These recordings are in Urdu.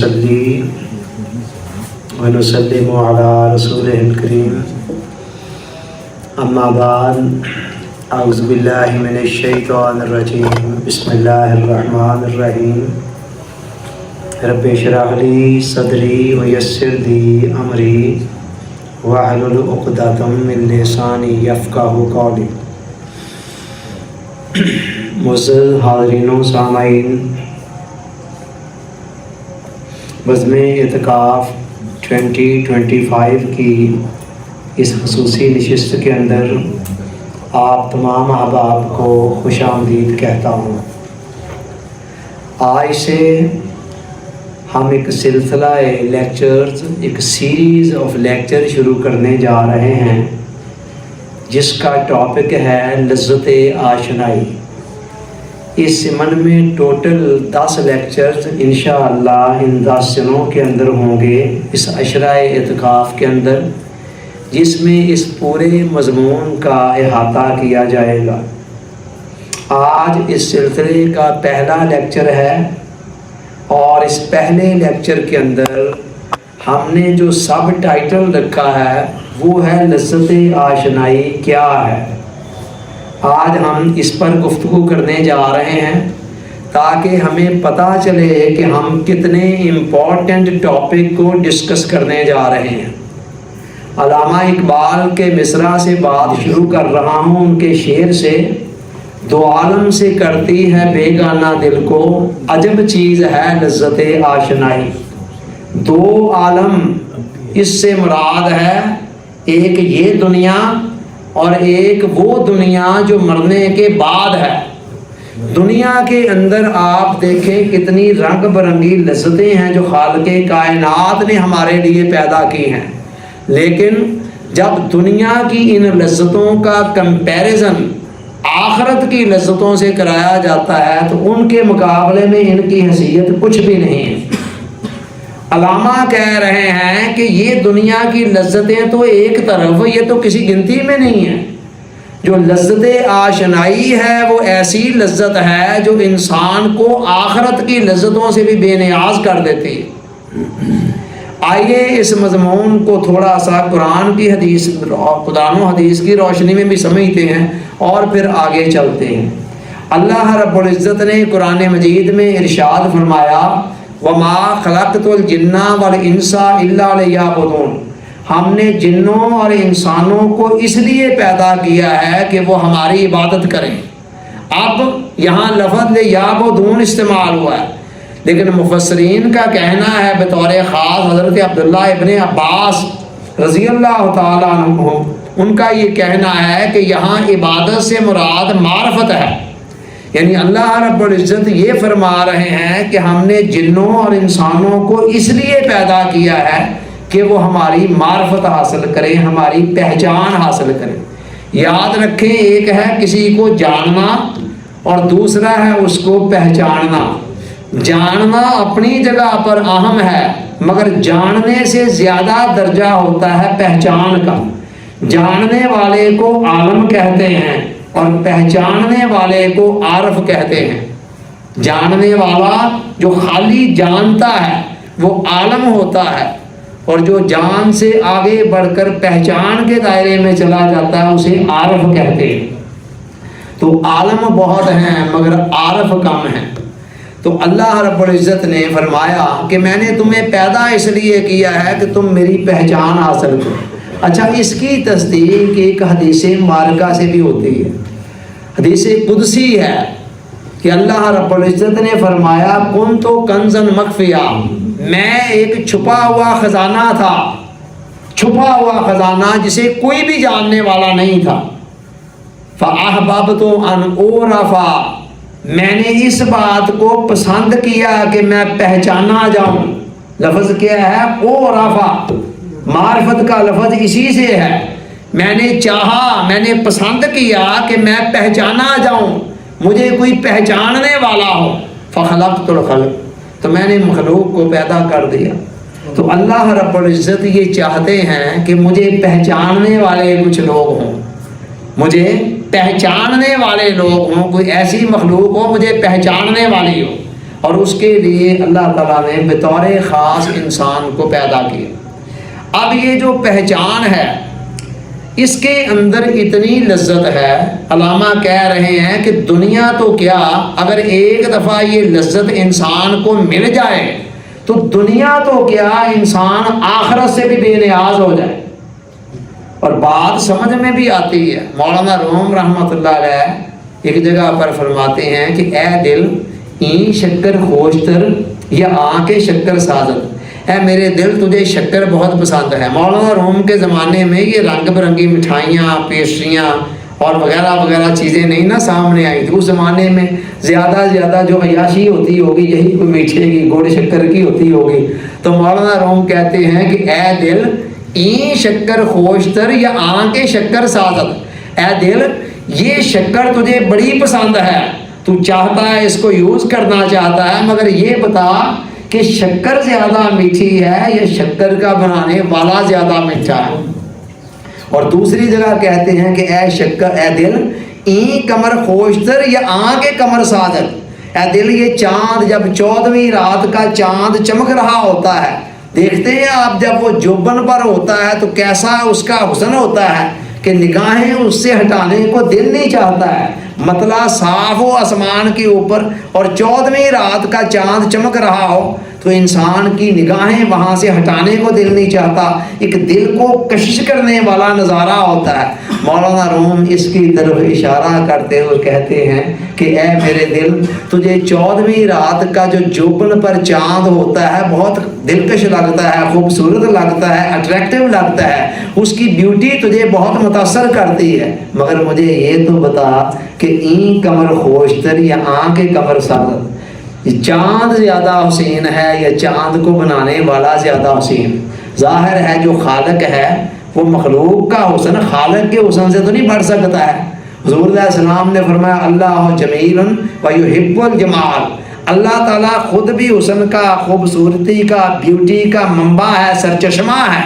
نصلي ونسلم على رسوله الكريم أما بعد أعوذ بالله من الشيطان الرجيم بسم الله الرحمن الرحيم رب اشرح لي صدري ويسر لي أمري واحلل عقدة من لساني يفقهوا قولي. معزز حاضرین و سامعین، بزم اعتکاف 2025 کی اس خصوصی نشست کے اندر آپ تمام احباب کو خوش آمدید کہتا ہوں۔ آج سے ہم ایک سلسلہ لیکچرز، ایک سیریز آف لیکچر شروع کرنے جا رہے ہیں جس کا ٹاپک ہے لذت آشنائی۔ اس سمن میں ٹوٹل 10 لیکچرز انشاءاللہ ان 10 دنوں کے اندر ہوں گے اس عشرہ اعتکاف کے اندر، جس میں اس پورے مضمون کا احاطہ کیا جائے گا۔ آج اس سلسلے کا پہلا لیکچر ہے اور اس پہلے لیکچر کے اندر ہم نے جو سب ٹائٹل رکھا ہے وہ ہے لذت آشنائی کیا ہے۔ آج ہم اس پر گفتگو کرنے جا رہے ہیں تاکہ ہمیں پتہ چلے کہ ہم کتنے امپورٹنٹ ٹاپک کو ڈسکس کرنے جا رہے ہیں۔ علامہ اقبال کے مصرع سے بات شروع کر رہا ہوں، ان کے شعر سے۔ دو عالم سے کرتی ہے بیگانہ دل کو، عجب چیز ہے لذت آشنائی۔ دو عالم، اس سے مراد ہے ایک یہ دنیا اور ایک وہ دنیا جو مرنے کے بعد ہے۔ دنیا کے اندر آپ دیکھیں کتنی رنگ برنگی لذتیں ہیں جو خالق کائنات نے ہمارے لیے پیدا کی ہیں، لیکن جب دنیا کی ان لذتوں کا کمپیریزن آخرت کی لذتوں سے کرایا جاتا ہے تو ان کے مقابلے میں ان کی حیثیت کچھ بھی نہیں ہے۔ علامہ کہہ رہے ہیں کہ یہ دنیا کی لذتیں تو ایک طرف، یہ تو کسی گنتی میں نہیں ہے۔ جو لذت آشنائی ہے وہ ایسی لذت ہے جو انسان کو آخرت کی لذتوں سے بھی بے نیاز کر دیتی ہے۔ آئیے اس مضمون کو تھوڑا سا قرآن کی حدیث، قرآن و حدیث کی روشنی میں بھی سمجھتے ہیں اور پھر آگے چلتے ہیں۔ اللہ رب العزت نے قرآن مجید میں ارشاد فرمایا، وَمَا خَلَقْتُ الْجِنَّ وَالْإِنسَ إِلَّا لِيَعْبُدُونِ، ہم نے جنوں اور انسانوں کو اس لیے پیدا کیا ہے کہ وہ ہماری عبادت کریں۔ اب یہاں لفظ لِيَعْبُدُونَ استعمال ہوا ہے، لیکن مفسرین کا کہنا ہے بطور خاص حضرت عبداللہ ابن عباس رضی اللہ تعالیٰ عنہ، ان کا یہ کہنا ہے کہ یہاں عبادت سے مراد معرفت ہے، یعنی اللہ رب العزت یہ فرما رہے ہیں کہ ہم نے جنوں اور انسانوں کو اس لیے پیدا کیا ہے کہ وہ ہماری معرفت حاصل کریں، ہماری پہچان حاصل کریں۔ یاد رکھیں، ایک ہے کسی کو جاننا اور دوسرا ہے اس کو پہچاننا۔ جاننا اپنی جگہ پر اہم ہے، مگر جاننے سے زیادہ درجہ ہوتا ہے پہچان کا۔ جاننے والے کو عالم کہتے ہیں اور پہچاننے والے کو عارف کہتے ہیں۔ جاننے والا جو خالی جانتا ہے وہ عالم ہوتا ہے، اور جو جان سے آگے بڑھ کر پہچان کے دائرے میں چلا جاتا ہے اسے عارف کہتے ہیں۔ تو عالم بہت ہیں مگر عارف کم ہیں۔ تو اللہ رب العزت نے فرمایا کہ میں نے تمہیں پیدا اس لیے کیا ہے کہ تم میری پہچان حاصل کرو۔ اچھا، اس کی تصدیق ایک حدیث مبارکہ سے بھی ہوتی ہے۔ حدیث قدسی ہے کہ اللہ رب العزت نے فرمایا، کن تو کنزن مخفیہ، میں ایک چھپا ہوا خزانہ تھا، چھپا ہوا خزانہ جسے کوئی بھی جاننے والا نہیں تھا۔ فَأَحْبَبْتُ أَنْ أُعْرَفَ، میں نے اس بات کو پسند کیا کہ میں پہچانا جاؤں۔ لفظ کیا ہے؟ اعرف، معرفت کا لفظ اسی سے ہے۔ میں نے چاہا، میں نے پسند کیا کہ میں پہچانا جاؤں، مجھے کوئی پہچاننے والا ہو۔ فخلقت الخلق، تو میں نے مخلوق کو پیدا کر دیا۔ تو اللہ رب العزت یہ چاہتے ہیں کہ مجھے پہچاننے والے کچھ لوگ ہوں، مجھے پہچاننے والے لوگ ہوں، کوئی ایسی مخلوق ہو مجھے پہچاننے والی ہو۔ اور اس کے لیے اللہ تعالیٰ نے بطور خاص انسان کو پیدا کیا۔ اب یہ جو پہچان ہے اس کے اندر اتنی لذت ہے، علامہ کہہ رہے ہیں کہ دنیا تو کیا، اگر ایک دفعہ یہ لذت انسان کو مل جائے تو دنیا تو کیا انسان آخرت سے بھی بے نیاز ہو جائے۔ اور بات سمجھ میں بھی آتی ہے۔ مولانا روم رحمۃ اللہ علیہ ایک جگہ پر فرماتے ہیں کہ اے دل این شکر خوشتر یا آنکھ شکر سازت، اے میرے دل تجھے شکر بہت پسند ہے۔ مولانا روم کے زمانے میں یہ رنگ برنگی مٹھائیاں، پیسٹریاں اور وغیرہ وغیرہ چیزیں نہیں نا سامنے آئی تھی۔ اس زمانے میں زیادہ سے زیادہ جو عیاشی ہوتی ہوگی یہی کوئی میٹھے کی گڑ شکر کی ہوتی ہوگی۔ تو مولانا روم کہتے ہیں کہ اے دل این شکر خوشتر یا آنکھ شکر سازت، اے دل یہ شکر تجھے بڑی پسند ہے، تو چاہتا ہے اس کو یوز کرنا چاہتا ہے، مگر یہ بتا کہ شکر زیادہ میٹھی ہے یا شکر کا بنانے والا زیادہ میٹھا ہے۔ اور دوسری جگہ کہتے ہیں کہ اے شکر، اے دل این کمر خوشتر یا آنکھ کمر سازت، اے دل یہ چاند جب 14ویں رات کا چاند چمک رہا ہوتا ہے، دیکھتے ہیں آپ جب وہ جوبن پر ہوتا ہے تو کیسا اس کا حسن ہوتا ہے کہ نگاہیں اس سے ہٹانے کو دل نہیں چاہتا ہے۔ مطلع صاف ہو آسمان کے اوپر اور 14ویں رات کا چاند چمک رہا ہو تو انسان کی نگاہیں وہاں سے ہٹانے کو دل نہیں چاہتا، ایک دل کو کشش کرنے والا نظارہ ہوتا ہے۔ مولانا روم اس کی طرف اشارہ کرتے ہوئے کہتے ہیں کہ اے میرے دل تجھے 14ویں رات کا جو جوبن پر چاند ہوتا ہے بہت دلکش لگتا ہے، خوبصورت لگتا ہے، اٹریکٹیو لگتا ہے، اس کی بیوٹی تجھے بہت متاثر کرتی ہے، مگر مجھے یہ تو بتا کہ این کمر خوشتر یا آنکھ کمر سازت، چاند زیادہ حسین ہے یا چاند کو بنانے والا زیادہ حسین؟ ظاہر ہے جو خالق ہے وہ مخلوق کا حسن خالق کے حسن سے تو نہیں بڑھ سکتا ہے۔ حضور علیہ السلام نے فرمایا اللہ جمیل ویحب الجمال، اللہ تعالیٰ خود بھی حسن کا، خوبصورتی کا، بیوٹی کا منبع ہے، سرچشمہ ہے،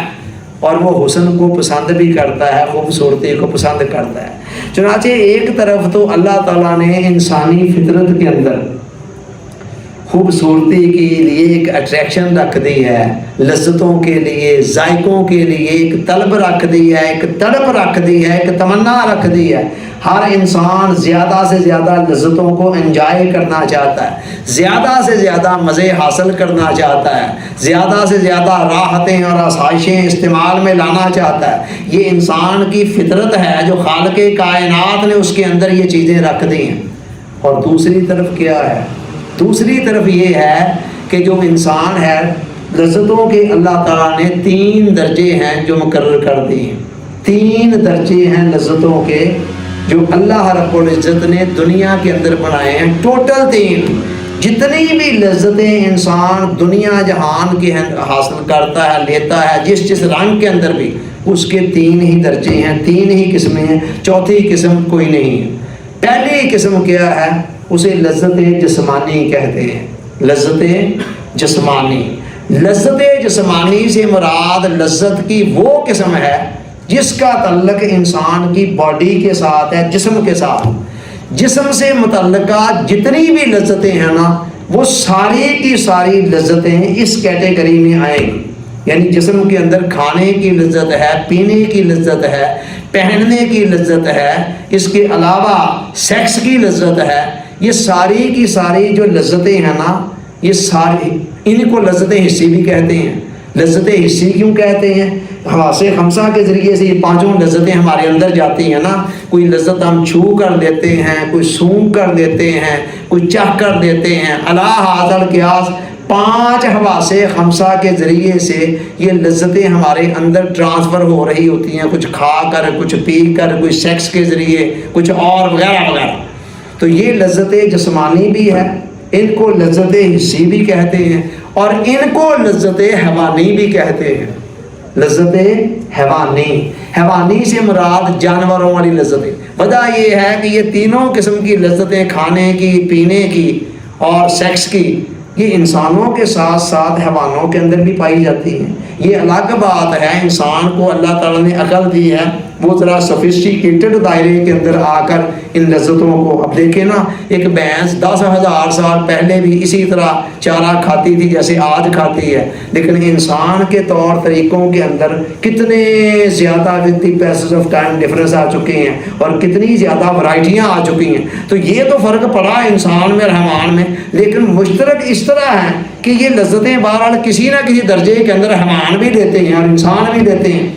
اور وہ حسن کو پسند بھی کرتا ہے، خوبصورتی کو پسند کرتا ہے۔ چنانچہ ایک طرف تو اللہ تعالیٰ نے انسانی فطرت کے اندر خوبصورتی کے لیے ایک اٹریکشن رکھ دی ہے، لذتوں کے لیے، ذائقوں کے لیے ایک طلب رکھ دی ہے، ایک تڑپ رکھ دی ہے، ایک تمنا رکھ دی ہے۔ ہر انسان زیادہ سے زیادہ لذتوں کو انجوائے کرنا چاہتا ہے، زیادہ سے زیادہ مزے حاصل کرنا چاہتا ہے، زیادہ سے زیادہ راحتیں اور آسائشیں استعمال میں لانا چاہتا ہے۔ یہ انسان کی فطرت ہے جو خالق کائنات نے اس کے اندر یہ چیزیں رکھ دی ہیں۔ اور دوسری طرف کیا ہے؟ دوسری طرف یہ ہے کہ جو انسان ہے لذتوں کے اللہ تعالیٰ نے 3 درجے ہیں جو مقرر کر دی ہیں۔ 3 درجے ہیں لذتوں کے جو اللہ رب العزت نے دنیا کے اندر بنائے ہیں، ٹوٹل 3۔ جتنی بھی لذتیں انسان دنیا جہان کے حاصل کرتا ہے، لیتا ہے، جس رنگ کے اندر بھی، اس کے 3 ہی درجے ہیں، 3 ہی قسمیں ہیں، چوتھی قسم کوئی نہیں ہے۔ پہلی قسم کیا ہے؟ اسے لذت جسمانی کہتے ہیں۔ لذت جسمانی، لذت جسمانی سے مراد لذت کی وہ قسم ہے جس کا تعلق انسان کی باڈی کے ساتھ ہے، جسم کے ساتھ۔ جسم سے متعلقہ جتنی بھی لذتیں ہیں نا وہ ساری کی ساری لذتیں اس کیٹیگری میں آئیں گی۔ یعنی جسم کے اندر کھانے کی لذت ہے، پینے کی لذت ہے، پہننے کی لذت ہے، اس کے علاوہ سیکس کی لذت ہے۔ یہ ساری کی ساری جو لذتیں ہیں نا یہ ساری، ان کو لذت حسی بھی کہتے ہیں۔ لذت حسی کیوں کہتے ہیں؟ حواس خمسہ کے ذریعے سے یہ 5 لذتیں ہمارے اندر جاتی ہیں نا۔ کوئی لذت ہم چھو کر لیتے ہیں، کوئی سونگ کر لیتے ہیں، کوئی چکھ کر لیتے ہیں۔ علی ھذا القیاس 5 حواس خمسہ کے ذریعے سے یہ لذتیں ہمارے اندر ٹرانسفر ہو رہی ہوتی ہیں، کچھ کھا کر، کچھ پی کر، کوئی سیکس کے ذریعے، کچھ اور وغیرہ وغیرہ۔ تو یہ لذت جسمانی بھی ہے، ان کو لذت حسی بھی کہتے ہیں، اور ان کو لذت حیوانی بھی کہتے ہیں۔ لذت حیوانی، حیوانی سے مراد جانوروں والی لذتیں۔ وجہ یہ ہے کہ یہ تینوں قسم کی لذتیں، کھانے کی، پینے کی اور سیکس کی، یہ انسانوں کے ساتھ ساتھ حیوانوں کے اندر بھی پائی جاتی ہیں۔ یہ الگ بات ہے، انسان کو اللہ تعالیٰ نے عقل دی ہے، وہ ذرا سفسٹیکیٹڈ دائرے کے اندر آ کر ان لذتوں کو، اب دیکھیں نا، ایک بھینس 10,000 سال پہلے بھی اسی طرح چارہ کھاتی تھی جیسے آج کھاتی ہے، لیکن انسان کے طور طریقوں کے اندر کتنے زیادہ with the pieces of time difference آ چکے ہیں اور کتنی زیادہ ورائٹیاں آ چکی ہیں. تو یہ تو فرق پڑا انسان میں اور حیوان میں، لیکن مشترک اس طرح ہے کہ یہ لذتیں بہرحال کسی نہ کسی درجے کے اندر حیوان بھی لیتے ہیں اور انسان بھی لیتے ہیں.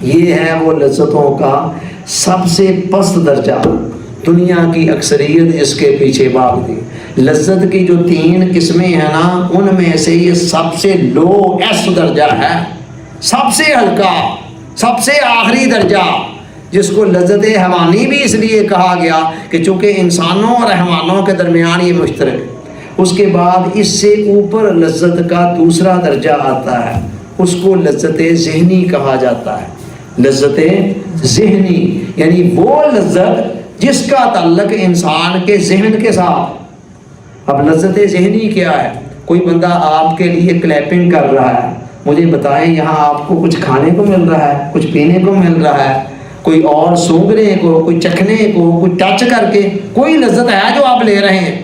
یہ ہے وہ لذتوں کا سب سے پست درجہ. دنیا کی اکثریت اس کے پیچھے بھاگتی. لذت کی جو 3 قسمیں ہیں نا، ان میں سے یہ سب سے لو ایس درجہ ہے، سب سے ہلکا، سب سے آخری درجہ، جس کو لذت حیوانی بھی اس لیے کہا گیا کہ چونکہ انسانوں اور حیوانوں کے درمیان یہ مشترک ہے. اس کے بعد اس سے اوپر لذت کا دوسرا درجہ آتا ہے، اس کو لذت ذہنی کہا جاتا ہے. لذت ذہنی یعنی وہ لذت جس کا تعلق انسان کے ذہن کے ساتھ. اب لذت ذہنی کیا ہے؟ کوئی بندہ آپ کے لیے کلیپنگ کر رہا ہے، مجھے بتائیں یہاں آپ کو کچھ کھانے کو مل رہا ہے، کچھ پینے کو مل رہا ہے، کوئی اور سونگنے کو، کوئی چکھنے کو، کوئی ٹچ کر کے کوئی لذت ہے جو آپ لے رہے ہیں؟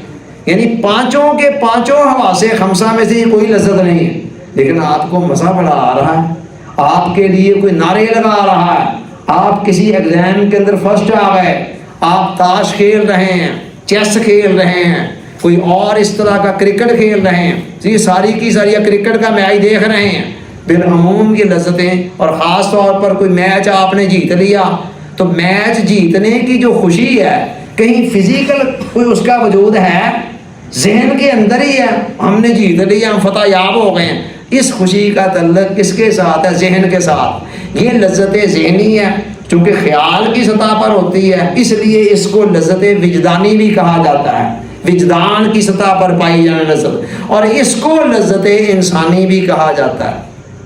یعنی 5 کے 5 حواس خمسہ میں سے کوئی لذت نہیں ہے، لیکن آپ کو مزہ بڑا آ رہا ہے. آپ کے لیے کوئی نعرے لگا رہا ہے، آپ کسی ایگزام کے اندر فرسٹ آ گئے، آپ تاش کھیل رہے ہیں، چیس کھیل رہے ہیں، کوئی اور اس طرح کا کرکٹ کھیل رہے ہیں، یہ ساری کی ساری کرکٹ کا میچ دیکھ رہے ہیں. بالعموم یہ لذتیں، اور خاص طور پر کوئی میچ آپ نے جیت لیا تو میچ جیتنے کی جو خوشی ہے، کہیں فزیکل کوئی اس کا وجود ہے؟ ذہن کے اندر ہی ہے، ہم نے جیت لیا، ہم فتح یاب ہو گئے ہیں. اس خوشی کا تعلق کس کے ساتھ ہے؟ ذہن کے ساتھ. یہ لذت ذہنی ہے، چونکہ خیال کی سطح پر ہوتی ہے، اس لیے اس کو لذت وجدانی بھی کہا جاتا ہے، وجدان کی سطح پر پائی جانے لذت. اور اس کو لذت انسانی بھی کہا جاتا ہے،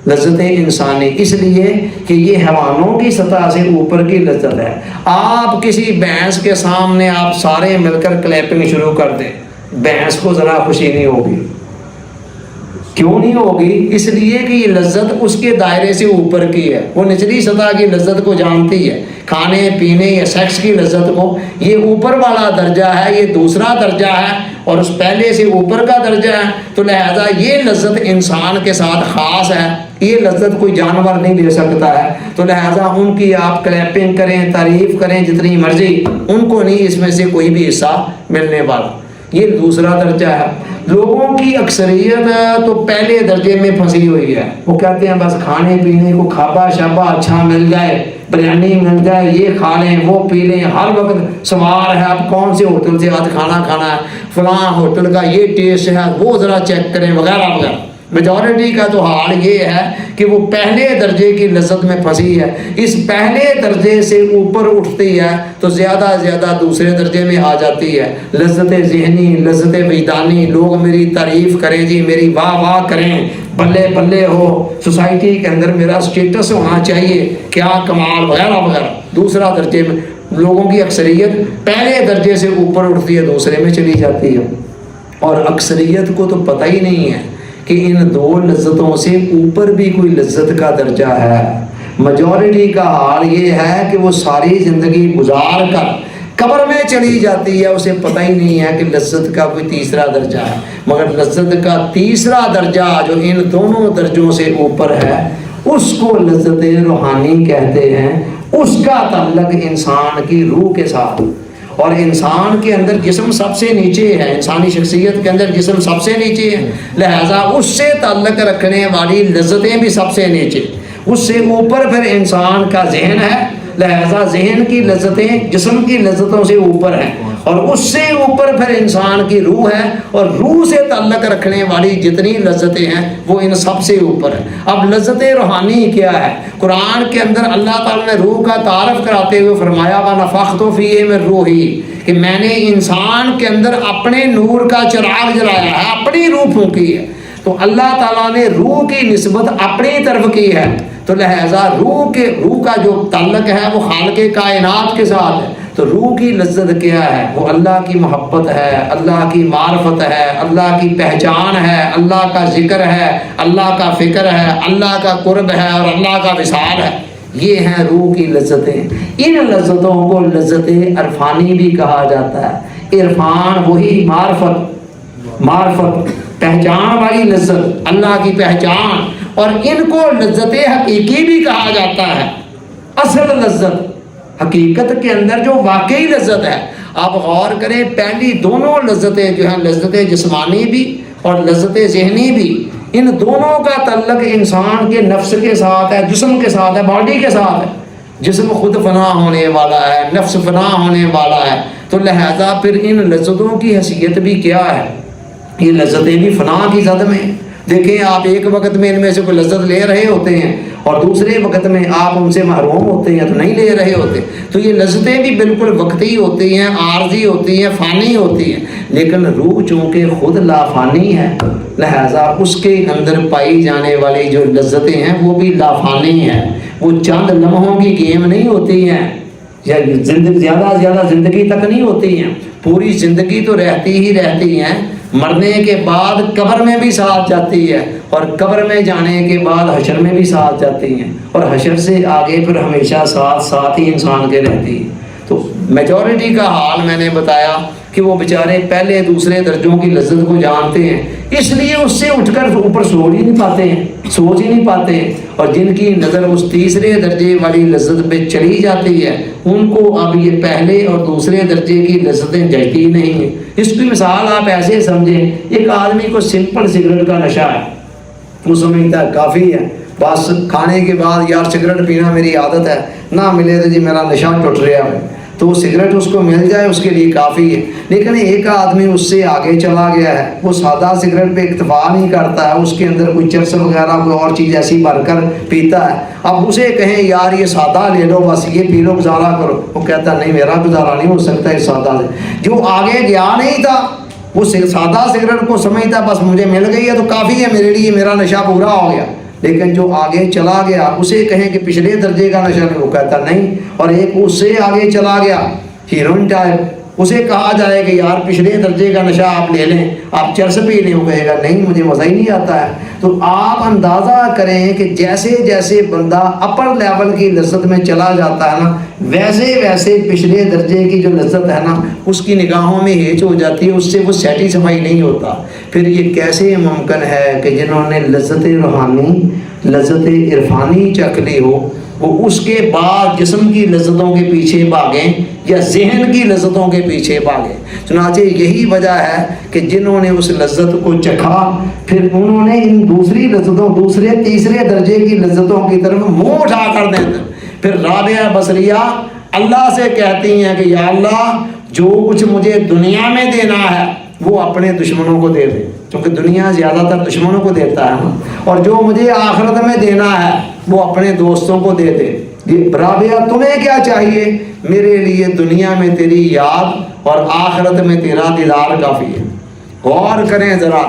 لذت انسانی، اس لیے کہ یہ حیوانوں کی سطح سے اوپر کی لذت ہے. آپ کسی بھینس کے سامنے آپ سارے مل کر کلیپنگ شروع کر دیں، بھینس کو ذرا خوشی نہیں ہوگی. کیوں نہیں ہوگی؟ اس لیے کہ یہ لذت اس کے دائرے سے اوپر کی ہے، وہ نچلی سطح کی لذت کو جانتی ہے، کھانے پینے یا سیکس کی لذت کو. یہ اوپر والا درجہ ہے، یہ دوسرا درجہ ہے اور اس پہلے سے اوپر کا درجہ ہے. تو لہذا یہ لذت انسان کے ساتھ خاص ہے، یہ لذت کوئی جانور نہیں لے سکتا ہے. تو لہذا ان کی آپ کلیپنگ کریں، تعریف کریں جتنی مرضی، ان کو نہیں اس میں سے کوئی بھی حصہ ملنے والا. یہ دوسرا درجہ ہے. لوگوں کی اکثریت تو پہلے درجے میں پھنسی ہوئی ہے. وہ کہتے ہیں بس کھانے پینے کو کھابا شابا اچھا مل جائے، بریانی مل جائے، یہ کھا لیں، وہ پی لیں، ہر وقت سوال ہے اب کون سے ہوٹل سے آج کھانا کھانا ہے، فلاں ہوٹل کا یہ ٹیسٹ ہے، وہ ذرا چیک کریں، وغیرہ وغیرہ. میجورٹی کا تو حال یہ ہے کہ وہ پہلے درجے کی لذت میں پھنسی ہے. اس پہلے درجے سے اوپر اٹھتی ہے تو زیادہ زیادہ دوسرے درجے میں آ جاتی ہے. لذت ذہنی، لذت وجدانی، لوگ میری تعریف کریں جی، میری واہ واہ کریں، بلے بلے ہو، سوسائٹی کے اندر میرا سٹیٹس ہونا چاہیے، کیا کمال، وغیرہ وغیرہ. دوسرا درجے میں لوگوں کی اکثریت پہلے درجے سے اوپر اٹھتی ہے، دوسرے میں چلی جاتی ہے. اور اکثریت کو تو پتہ ہی نہیں ہے کہ ان 2 لذتوں سے اوپر بھی کوئی لذت کا درجہ ہے. میجورٹی کا حال یہ ہے کہ وہ ساری زندگی گزار کر قبر میں چلی جاتی ہے، اسے پتہ ہی نہیں ہے کہ لذت کا کوئی تیسرا درجہ ہے. مگر لذت کا تیسرا درجہ جو ان دونوں درجوں سے اوپر ہے، اس کو لذت روحانی کہتے ہیں. اس کا تعلق انسان کی روح کے ساتھ. اور انسان کے اندر جسم سب سے نیچے ہے، انسانی شخصیت کے اندر جسم سب سے نیچے ہے، لہذا اس سے تعلق رکھنے والی لذتیں بھی سب سے نیچے. اس سے اوپر پھر انسان کا ذہن ہے، لہذا ذہن کی لذتیں جسم کی لذتوں سے اوپر ہیں. اور اس سے اوپر پھر انسان کی روح ہے، اور روح سے تعلق رکھنے والی جتنی لذتیں ہیں وہ ان سب سے اوپر ہیں. اب لذت روحانی کیا ہے؟ قرآن کے اندر اللہ تعالیٰ نے روح کا تعارف کراتے ہوئے فرمایا وَنَفَخْتُ فِيهِ مِن رُوحِي، کہ میں نے انسان کے اندر اپنے نور کا چراغ جلایا ہے، اپنی روح پھونکی ہے. تو اللہ تعالیٰ نے روح کی نسبت اپنی طرف کی ہے. تو لہذا روح کا جو تعلق ہے وہ خالق کائنات کے ساتھ ہے. تو روح کی لذت کیا ہے؟ وہ اللہ کی محبت ہے، اللہ کی معرفت ہے، اللہ کی پہچان ہے، اللہ کا ذکر ہے، اللہ کا فکر ہے، اللہ کا قرب ہے اور اللہ کا وصال ہے. یہ ہیں روح کی لذتیں. ان لذتوں کو لذت عرفانی بھی کہا جاتا ہے. عرفان وہی معرفت پہچان والی لذت، اللہ کی پہچان، اور ان کو لذت حقیقی بھی کہا جاتا ہے. اصل لذت حقیقت کے اندر جو واقعی لذت ہے. آپ غور کریں، پہلی دونوں لذتیں جو ہیں، لذت جسمانی بھی اور لذت ذہنی بھی، ان دونوں کا تعلق انسان کے نفس کے ساتھ ہے، جسم کے ساتھ ہے، باڈی کے ساتھ ہے. جسم خود فنا ہونے والا ہے، نفس فنا ہونے والا ہے، تو لہذا پھر ان لذتوں کی حیثیت بھی کیا ہے؟ یہ لذتیں بھی فنا کی زد میں. دیکھیں آپ ایک وقت میں ان میں سے کوئی لذت لے رہے ہوتے ہیں اور دوسرے وقت میں آپ ان سے محروم ہوتے ہیں تو نہیں لے رہے ہوتے. تو یہ لذتیں بھی بالکل وقتی ہوتی ہیں، عارضی ہوتی ہیں، فانی ہوتی ہیں. لیکن روح چونکہ خود لافانی ہے، لہذا اس کے اندر پائی جانے والی جو لذتیں ہیں وہ بھی لافانی ہیں. وہ چند لمحوں کی گیم نہیں ہوتی ہیں، یا زیادہ زندگی تک نہیں ہوتی ہیں. پوری زندگی تو رہتی ہی رہتی ہیں، مرنے کے بعد قبر میں بھی ساتھ جاتی ہے، اور قبر میں جانے کے بعد حشر میں بھی ساتھ جاتی ہیں، اور حشر سے آگے پھر ہمیشہ ساتھ ہی انسان کے رہتی ہے. تو میجورٹی کا حال میں نے بتایا کہ وہ بیچارے پہلے دوسرے درجوں کی لذت کو جانتے ہیں، اس لیے اس سے اٹھ کر اوپر سوچ ہی نہیں پاتے ہیں. اور جن کی نظر اس تیسرے درجے والی لذت پہ چلی جاتی ہے، ان کو اب یہ پہلے اور دوسرے درجے کی لذتیں جچتی نہیں ہیں. اس کی مثال آپ ایسے سمجھیں، ایک آدمی کو سمپل سگریٹ کا نشہ ہے، وہ سمجھتا ہے کافی ہے، بس کھانے کے بعد یار سگریٹ پینا میری عادت ہے، نہ ملے تو جی میرا نشہ ٹوٹ رہا ہے، تو وہ سگریٹ اس کو مل جائے اس کے لیے کافی ہے. لیکن ایک آدمی اس سے آگے چلا گیا ہے، وہ سادہ سگریٹ پہ اکتفا نہیں کرتا ہے، اس کے اندر کوئی چرس وغیرہ کوئی اور چیز ایسی بھر کر پیتا ہے. اب اسے کہیں یار یہ سادہ لے لو، بس یہ پی لو، گزارا کرو، وہ کہتا نہیں میرا گزارا نہیں ہو سکتا اس سادہ سے. جو آگے گیا نہیں تھا وہ سادہ سگریٹ کو سمجھتا بس مجھے مل گئی ہے تو کافی ہے میرے لیے، میرا نشہ پورا ہو گیا. لیکن جو آگے چلا گیا اسے کہیں کہ پچھلے درجے کا نشہ نہیں، وہ کہتا نہیں. اور ایک اس سے آگے چلا گیا ہیروئن ٹائپ، اسے کہا جائے کہ یار پچھلے درجے کا نشہ آپ لے لیں، آپ چرس پی لیں، وہ کہے گا نہیں مجھے مزہ ہی نہیں آتا ہے. تو آپ اندازہ کریں کہ جیسے جیسے بندہ اپر لیول کی لذت میں چلا جاتا ہے نا، ویسے ویسے پچھلے درجے کی جو لذت ہے نا اس کی نگاہوں میں ہیچ ہو جاتی ہے، اس سے وہ سیٹسفائی نہیں ہوتا. پھر یہ کیسے ممکن ہے کہ جنہوں نے لذت روحانی، لذت عرفانی چکھ لی ہو، وہ اس کے بعد جسم کی لذتوں کے پیچھے بھاگیں یا ذہن کی لذتوں کے پیچھے بھاگیں. چنانچہ یہی وجہ ہے کہ جنہوں نے اس لذت کو چکھا پھر انہوں نے ان دوسری لذتوں، دوسرے تیسرے درجے کی لذتوں کی طرف منہ اٹھا کر دیں. پھر رابعہ بصریہ اللہ سے کہتی ہیں کہ یا اللہ جو کچھ مجھے دنیا میں دینا ہے وہ اپنے دشمنوں کو دے دے، کیونکہ دنیا زیادہ تر دشمنوں کو دیتا ہے، اور جو مجھے آخرت میں دینا ہے وہ اپنے دوستوں کو دے دے. رابعہ تمہیں کیا چاہیے؟ میرے لیے دنیا میں تیری یاد اور آخرت میں تیرا دیدار کافی ہے. غور کریں ذرا،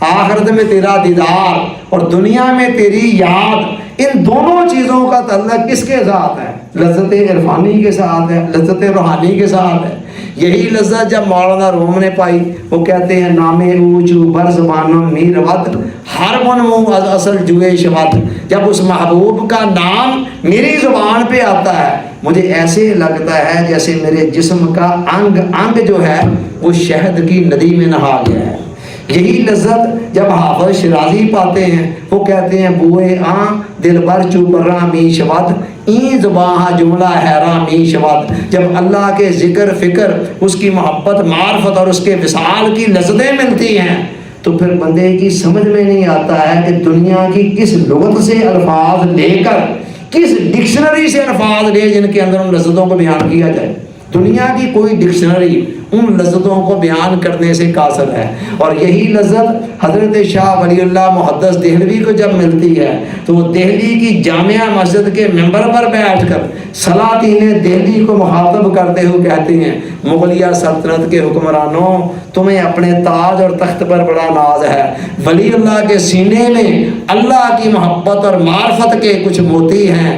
آخرت میں تیرا دیدار اور دنیا میں تیری یاد، ان دونوں چیزوں کا تعلق کس کے ساتھ ہے؟ لذت عرفانی کے ساتھ ہے، لذت روحانی کے ساتھ ہے. یہی لذت جب مولانا روم نے پائی، وہ کہتے ہیں نام اوچو بر زبانم میر ود ہر من منہ از اصل جوئے شود. جب اس محبوب کا نام میری زبان پہ آتا ہے مجھے ایسے لگتا ہے جیسے میرے جسم کا انگ جو ہے وہ شہد کی ندی میں نہا گیا ہے. یہی لذت جب حافظ شرازی پاتے ہیں، وہ کہتے ہیں بوئے آن دل بر چوپرا می شود این زباں جملہ حیران می شود. جب اللہ کے ذکر فکر، اس کی محبت معرفت اور اس کے وصال کی لذتیں ملتی ہیں تو پھر بندے کی سمجھ میں نہیں آتا ہے کہ دنیا کی کس لغت سے الفاظ لے کر، کس ڈکشنری سے الفاظ لے جن کے اندر ان لذتوں کو بیان کیا جائے. دنیا کی کوئی ڈکشنری ان لذتوں کو بیان کرنے سے قاصر ہے. اور یہی لذت حضرت شاہ ولی اللہ محدث دہلوی کو جب ملتی ہے تو وہ دہلی کی جامعہ مسجد کے ممبر پر بیٹھ کر سلاطین دہلی کو مخاطب کرتے ہوئے کہتے ہیں مغلیہ سلطنت کے حکمرانوں، تمہیں اپنے تاج اور تخت پر بڑا ناز ہے، ولی اللہ کے سینے میں اللہ کی محبت اور معرفت کے کچھ موتی ہیں،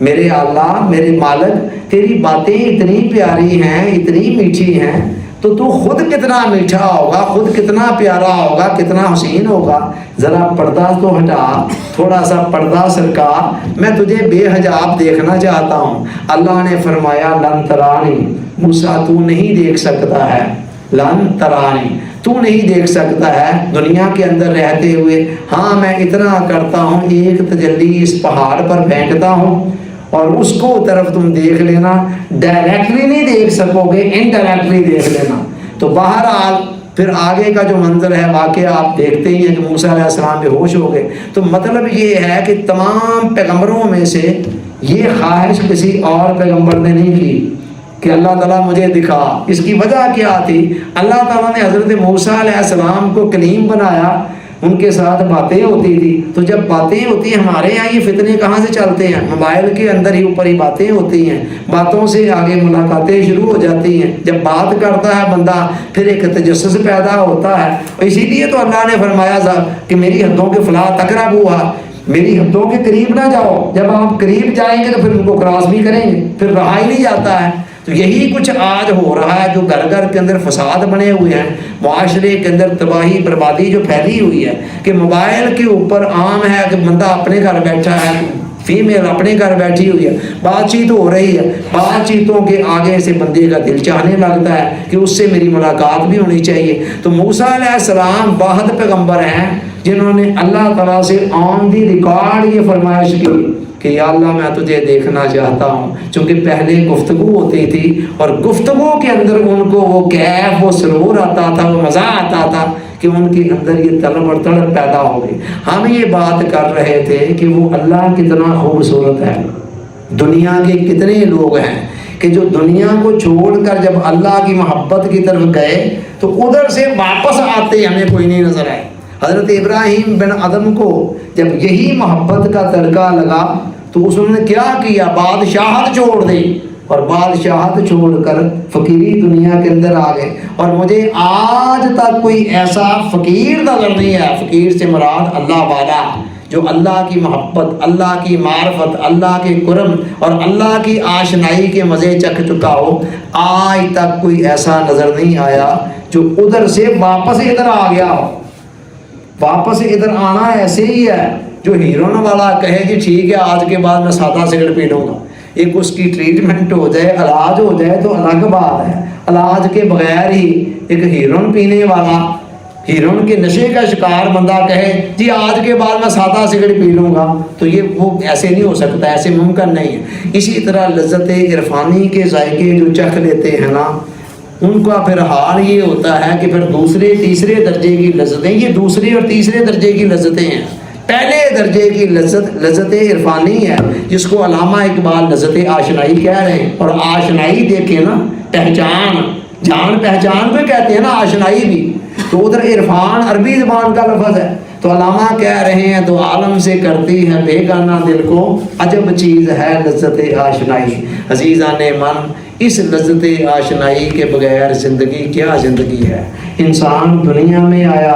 میرے اللہ میرے مالک تیری باتیں اتنی پیاری ہیں اتنی میٹھی ہیں تو تو خود کتنا میٹھا ہوگا، خود کتنا پیارا ہوگا، کتنا حسین ہوگا، ذرا پردہ تو ہٹا، تھوڑا سا پردہ سرکا، میں تجھے بے حجاب دیکھنا چاہتا ہوں۔ اللہ نے فرمایا لن ترانی، موسیٰ تو نہیں دیکھ سکتا ہے، لن ترانی تو نہیں دیکھ سکتا ہے دنیا کے اندر رہتے ہوئے، ہاں میں اتنا کرتا ہوں ایک تجلی اس پہاڑ پر پھینکتا ہوں اور اس کو طرف تم دیکھ لینا، ڈائریکٹلی نہیں دیکھ سکو گے، انڈائریکٹلی دیکھ لینا۔ تو بہرحال پھر آگے کا جو منظر ہے واقعہ آپ دیکھتے ہی ہیں کہ موسیٰ علیہ السلام بے ہوش ہو گئے۔ تو مطلب یہ ہے کہ تمام پیغمبروں میں سے یہ خواہش کسی اور پیغمبر نے نہیں کی کہ اللہ تعالیٰ مجھے دکھا۔ اس کی وجہ کیا تھی؟ اللہ تعالیٰ نے حضرت موسیٰ علیہ السلام کو کلیم بنایا، ان کے ساتھ باتیں ہوتی تھی۔ تو جب باتیں ہوتی ہیں، ہمارے یہاں یہ فتنے کہاں سے چلتے ہیں؟ موبائل کے اندر ہی اوپر ہی باتیں ہوتی ہیں، باتوں سے آگے ملاقاتیں شروع ہو جاتی ہیں، جب بات کرتا ہے بندہ پھر ایک تجسس پیدا ہوتا ہے۔ اسی لیے تو اللہ نے فرمایا کہ میری حدوں کے فلا تقربوا، میری حدوں کے قریب نہ جاؤ، جب آپ قریب جائیں گے تو پھر ان کو کراس بھی کریں گے، پھر رہا ہی نہیں جاتا ہے۔ تو یہی کچھ آج ہو رہا ہے، جو گھر گھر کے اندر فساد بنے ہوئے ہیں، معاشرے کے اندر تباہی بربادی جو پھیلی ہوئی ہے، کہ موبائل کے اوپر عام ہے کہ بندہ اپنے گھر بیٹھا ہے، فیمیل اپنے گھر بیٹھی ہوئی ہے، بات چیت ہو رہی ہے، بات چیتوں کے آگے سے بندے کا دل چاہنے لگتا ہے کہ اس سے میری ملاقات بھی ہونی چاہیے۔ تو موسیٰ علیہ السلام واحد پیغمبر ہیں جنہوں نے اللہ تعالیٰ سے آن دی ریکارڈ یہ فرمائش کی کہ یا اللہ میں تجھے دیکھنا چاہتا ہوں، چونکہ پہلے گفتگو ہوتی تھی اور گفتگو کے اندر ان کو وہ کیف، وہ سرور آتا تھا، وہ مزہ آتا تھا کہ ان کے اندر یہ طلب اور تڑپ پیدا ہو گئی۔ ہم یہ بات کر رہے تھے کہ وہ اللہ کتنا خوبصورت ہے، دنیا کے کتنے لوگ ہیں کہ جو دنیا کو چھوڑ کر جب اللہ کی محبت کی طرف گئے تو ادھر سے واپس آتے ہمیں کوئی نہیں نظر آئے۔ حضرت ابراہیم بن آدم کو جب یہی محبت کا تڑکا لگا تو اس نے کیا کیا؟ بادشاہت چھوڑ دی اور بادشاہت چھوڑ کر فقیری دنیا کے اندر آ گئے۔ اور مجھے آج تک کوئی ایسا فقیر نظر نہیں ہے، فقیر سے مراد اللہ والا، جو اللہ کی محبت، اللہ کی معرفت، اللہ کے قرب اور اللہ کی آشنائی کے مزے چکھ چکا ہو۔ آج تک کوئی ایسا نظر نہیں آیا جو ادھر سے واپس ادھر آ گیا ہو۔ واپس ادھر آنا ایسے ہی ہے جو ہیرون والا کہے کہ ٹھیک ہے آج کے بعد میں سادہ سگریٹ پی لوں گا، ایک اس کی ٹریٹمنٹ ہو جائے، علاج ہو جائے تو الگ بات ہے۔ علاج کے بغیر ہی ایک ہیرون پینے والا، ہیرون کے نشے کا شکار بندہ کہے جی آج کے بعد میں سادہ سگریٹ پی لوں گا، تو یہ وہ ایسے نہیں ہو سکتا، ایسے ممکن نہیں ہے۔ اسی طرح لذت عرفانی کے ذائقے جو چکھ لیتے ہیں نا، ان کا پھر حال یہ ہوتا ہے کہ پھر دوسرے تیسرے درجے کی لذتیں، یہ دوسرے اور تیسرے درجے کی لذتیں ہیں۔ پہلے درجے کی لذت عرفانی ہے جس کو علامہ اقبال لذت آشنائی کہہ رہے ہیں۔ اور آشنائی دیکھیں نا، پہچان، جان پہچان کو کہتے ہیں نا آشنائی بھی، تو ادھر عرفان عربی زبان کا لفظ ہے۔ تو علامہ کہہ رہے ہیں تو عالم سے کرتی ہے بیگانہ دل کو، عجب چیز ہے لذت آشنائی۔ عزیزان من، اس لذت آشنائی کے بغیر زندگی کیا زندگی ہے؟ انسان دنیا میں آیا،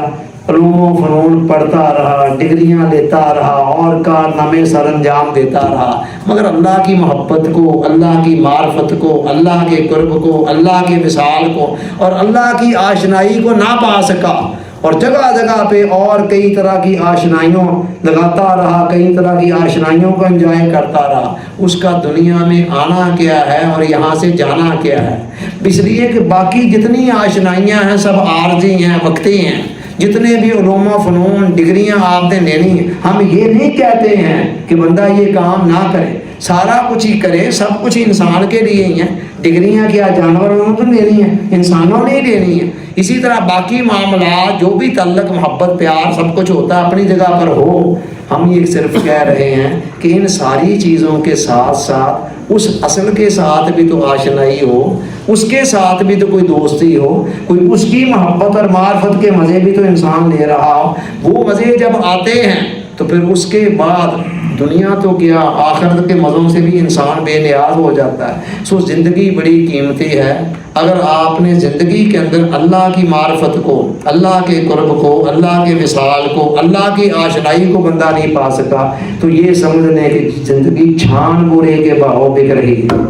علوم و فنون پڑھتا رہا، ڈگریاں لیتا رہا اور کارنامے سر انجام دیتا رہا، مگر اللہ کی محبت کو، اللہ کی معرفت کو، اللہ کے قرب کو، اللہ کے وصال کو اور اللہ کی آشنائی کو نہ پا سکا، اور جگہ جگہ پہ اور کئی طرح کی آشنائیوں لگاتا رہا، کئی طرح کی آشنائیوں کو انجوائے کرتا رہا۔ اس کا دنیا میں آنا کیا ہے اور یہاں سے جانا کیا ہے؟ اس لیے کہ باقی جتنی آشنائیاں ہیں سب عارضی ہیں، وقتی ہیں۔ جتنے بھی علوم و فنون ڈگریاں آپ نے لینی ہیں، ہم یہ نہیں کہتے ہیں کہ بندہ یہ کام نہ کرے، سارا کچھ ہی کرے، سب کچھ انسان کے لیے ہی ہیں۔ ڈگریاں کیا جانوروں نے تو لینی ہیں، انسانوں نے ہی لینی ہیں۔ اسی طرح باقی معاملات جو بھی تعلق، محبت، پیار، سب کچھ ہوتا ہے اپنی جگہ پر ہو۔ ہم یہ صرف کہہ رہے ہیں کہ ان ساری چیزوں کے ساتھ ساتھ اس اصل کے ساتھ بھی تو آشنائی ہو، اس کے ساتھ بھی تو کوئی دوستی ہو، کوئی اس کی محبت اور معرفت کے مزے بھی تو انسان لے رہا ہو۔ وہ مزے جب آتے ہیں تو پھر اس کے بعد دنیا تو کیا آخرت کے مزوں سے بھی انسان بے نیاز ہو جاتا ہے۔ سو زندگی بڑی قیمتی ہے۔ اگر آپ نے زندگی کے اندر اللہ کی معرفت کو، اللہ کے قرب کو، اللہ کے وصال کو، اللہ کی آشنائی کو بندہ نہیں پا سکا تو یہ سمجھ لیں کہ زندگی چھان بورے کے بہاؤ بک رہی ہے۔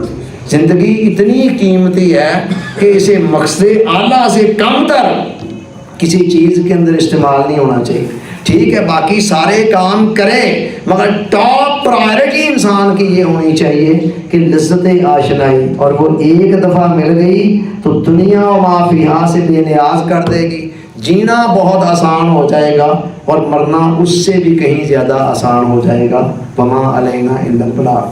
زندگی اتنی قیمتی ہے کہ اسے مقصد اعلیٰ سے کم تر کسی چیز کے اندر استعمال نہیں ہونا چاہیے۔ ٹھیک ہے باقی سارے کام کریں مگر ٹاپ پرائرٹی انسان کی یہ ہونی چاہیے کہ لذت آشنائی، اور وہ ایک دفعہ مل گئی تو دنیا و ما فیہا سے بے نیاز کر دے گی۔ جینا بہت آسان ہو جائے گا اور مرنا اس سے بھی کہیں زیادہ آسان ہو جائے گا۔ وما علینا الا البلاغ۔